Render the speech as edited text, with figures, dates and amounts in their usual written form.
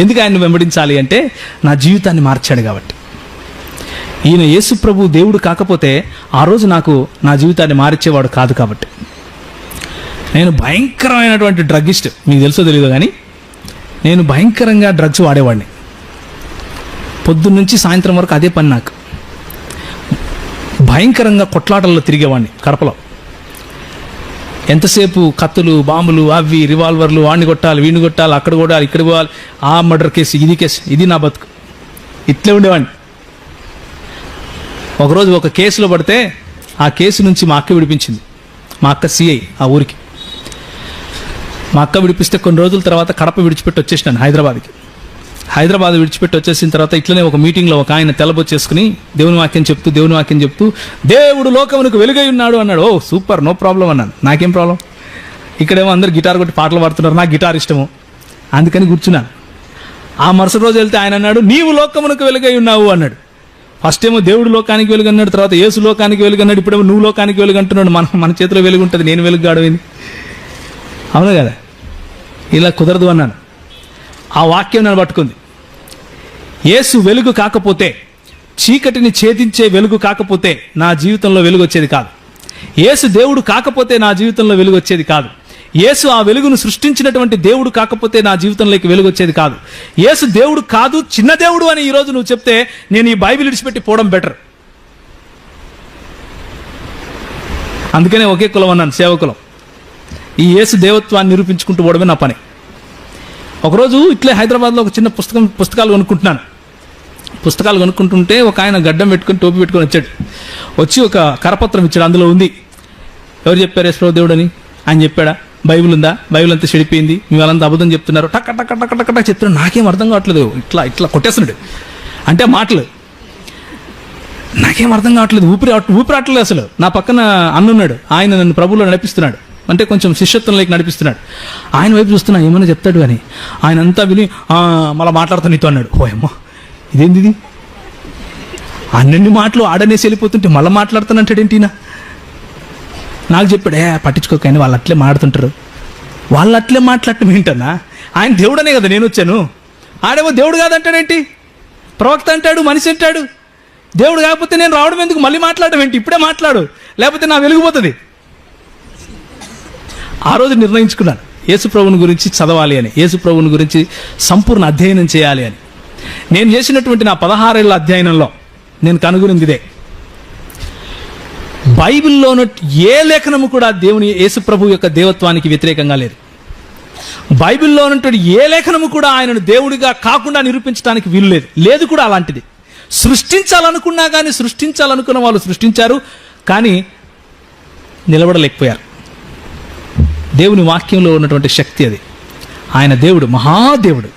ఎందుకు ఆయన్ని వెంబడించాలి అంటే నా జీవితాన్ని మార్చాడు కాబట్టి. ఈయన యేసు ప్రభు దేవుడు కాకపోతే ఆ రోజు నాకు నా జీవితాన్ని మారిచ్చేవాడు కాదు కాబట్టి. నేను భయంకరమైనటువంటి డ్రగ్గిస్ట్, మీకు తెలుసో తెలియదు కానీ నేను భయంకరంగా డ్రగ్స్ వాడేవాడిని. పొద్దున్నుంచి సాయంత్రం వరకు అదే పని నాకు. భయంకరంగా కొట్లాటల్లో తిరిగేవాడిని కడపలో. ఎంతసేపు కత్తులు, బాంబులు, అవి రివాల్వర్లు, వాడిని కొట్టాలి, వీడిని కొట్టాలి, అక్కడ కొట్టాలి, ఇక్కడ పోవాలి, ఆ మర్డర్ కేసు, ఇది కేసు, ఇది నా బతుకు. ఇట్లే ఉండేవాడిని. ఒకరోజు ఒక కేసులో పడితే ఆ కేసు నుంచి మా అక్క విడిపించింది. మా అక్క సిఐ ఆ ఊరికి. మా అక్క విడిపిస్తే కొన్ని రోజుల తర్వాత కడప విడిచిపెట్టి వచ్చేసినాను హైదరాబాద్కి. హైదరాబాద్ విడిచిపెట్టి వచ్చేసిన తర్వాత ఇట్లనే ఒక మీటింగ్లో ఒక ఆయన తెల్లబొచ్చేసుకుని దేవుని వాక్యం చెప్తూ దేవుడు లోకమునకు వెలుగై ఉన్నాడు అన్నాడు. ఓ సూపర్, నో ప్రాబ్లం అన్నాను. నాకేం ప్రాబ్లం, ఇక్కడేమో అందరు గిటార్ కొట్టి పాటలు పాడుతున్నారు, నాకు గిటార్ ఇష్టము, అందుకని కూర్చున్నాను. ఆ మరుసటి రోజు వెళ్తే ఆయన అన్నాడు నీవు లోకమునకు వెలుగై ఉన్నావు అన్నాడు. ఫస్ట్ ఏమో దేవుడు లోకానికి వెలుగు అన్నాడు, తర్వాత యేసు లోకానికి వెలుగు అన్నాడు, ఇప్పుడేమో నువ్వు లోకానికి వెలుగు అంటున్నాడు. మన చేతిలో వెలుగు ఉంటుంది, నేను వెలుగు గాడమైంది, అవును కదా? ఇలా కుదరదు అన్నాను. ఆ వాక్యం నన్ను పట్టుకుంది. యేసు వెలుగు కాకపోతే, చీకటిని ఛేదించే వెలుగు కాకపోతే నా జీవితంలో వెలుగు వచ్చేది కాదు. యేసు దేవుడు కాకపోతే నా జీవితంలో వెలుగు వచ్చేది కాదు. యేసు ఆ వెలుగును సృష్టించినటువంటి దేవుడు కాకపోతే నా జీవితంలోకి వెలుగు వచ్చేది కాదు. యేసు దేవుడు కాదు, చిన్న దేవుడు అని ఈరోజు నువ్వు చెప్తే నేను ఈ బైబిల్ విడిచిపెట్టి పోవడం బెటర్. అందుకనే ఒకే కులం అన్నాను, సేవకులం. ఈ యేసు దేవత్వాన్ని నిరూపించుకుంటూ పోవడమే నా పని. ఒకరోజు ఇట్లే హైదరాబాద్లో ఒక చిన్న పుస్తకాలు కొనుక్కుంటున్నాను. పుస్తకాలు కొనుక్కుంటుంటే ఒక ఆయన గడ్డం పెట్టుకుని టోపీ పెట్టుకొని వచ్చి ఒక కరపత్రం ఇచ్చాడు. అందులో ఉంది ఎవరు చెప్పారు యేసు ప్రభు దేవుడు అని. ఆయన చెప్పాడా? బైబిల్ ఉందా? బైబిల్ అంతా చెడిపోయింది, మీ వాళ్ళంతా అబద్ధం చెప్తున్నారు, టక్ టక్ టక్ టక్ టక్ చెప్తున్నాడు. నాకేం అర్థం కావట్లేదు, ఇట్లా కొట్టేస్తున్నాడు. అంటే మాటలు నాకేం అర్థం కావట్లేదు, ఊపిరాట్లేదు అసలు. నా పక్కన అన్నున్నాడు, ఆయన నన్ను ప్రభువులో నడిపిస్తున్నాడు, అంటే కొంచెం శిష్యత్వంలోకి నడిపిస్తున్నాడు. ఆయన వైపు చూస్తున్నా ఏమైనా చెప్తాడు అని. ఆయన అంతా విని మళ్ళీ మాట్లాడుతాను నీతో అన్నాడు. ఓయమ్మో ఇదేంది ఇది, అన్ని మాటలు ఆడనేసి వెళ్ళిపోతుంటే మళ్ళీ మాట్లాడుతానంటాడేంటినా. నాకు చెప్పాడు పట్టించుకోక అని, వాళ్ళు అట్లే మాట్లాడుతుంటారు. వాళ్ళు అట్లే మాట్లాడటం ఏంటన్నా, ఆయన దేవుడనే కదా నేను వచ్చాను, ఆడేమో దేవుడు కాదంటాడేంటి, ప్రవక్త అంటాడు, మనిషి అంటాడు. దేవుడు కాకపోతే నేను రావడం ఎందుకు, మళ్ళీ మాట్లాడడం ఏంటి, ఇప్పుడే మాట్లాడు లేకపోతే నా వెలిగిపోతుంది. ఆ రోజు నిర్ణయించుకున్నాను యేసు ప్రభువుని గురించి చదవాలి అని, యేసు ప్రభువుని గురించి సంపూర్ణ అధ్యయనం చేయాలి అని. నేను చేసినటువంటి నా 16 ఏళ్ల అధ్యయనంలో నేను కనుగొనింది ఇదే. బైబిల్లో ఏ లేఖనము కూడా దేవుని యేసు ప్రభు యొక్క దేవత్వానికి వ్యతిరేకంగా లేదు. బైబిల్లో ఉన్నటువంటి ఏ లేఖనము కూడా ఆయనను దేవుడిగా కాకుండా నిరూపించడానికి వీలు లేదు కూడా. అలాంటిది సృష్టించాలనుకున్నా కానీ, సృష్టించాలనుకున్న వాళ్ళు సృష్టించారు కానీ నిలబడలేకపోయారు. దేవుని వాక్యంలో ఉన్నటువంటి శక్తి అది. ఆయన దేవుడు, మహాదేవుడు.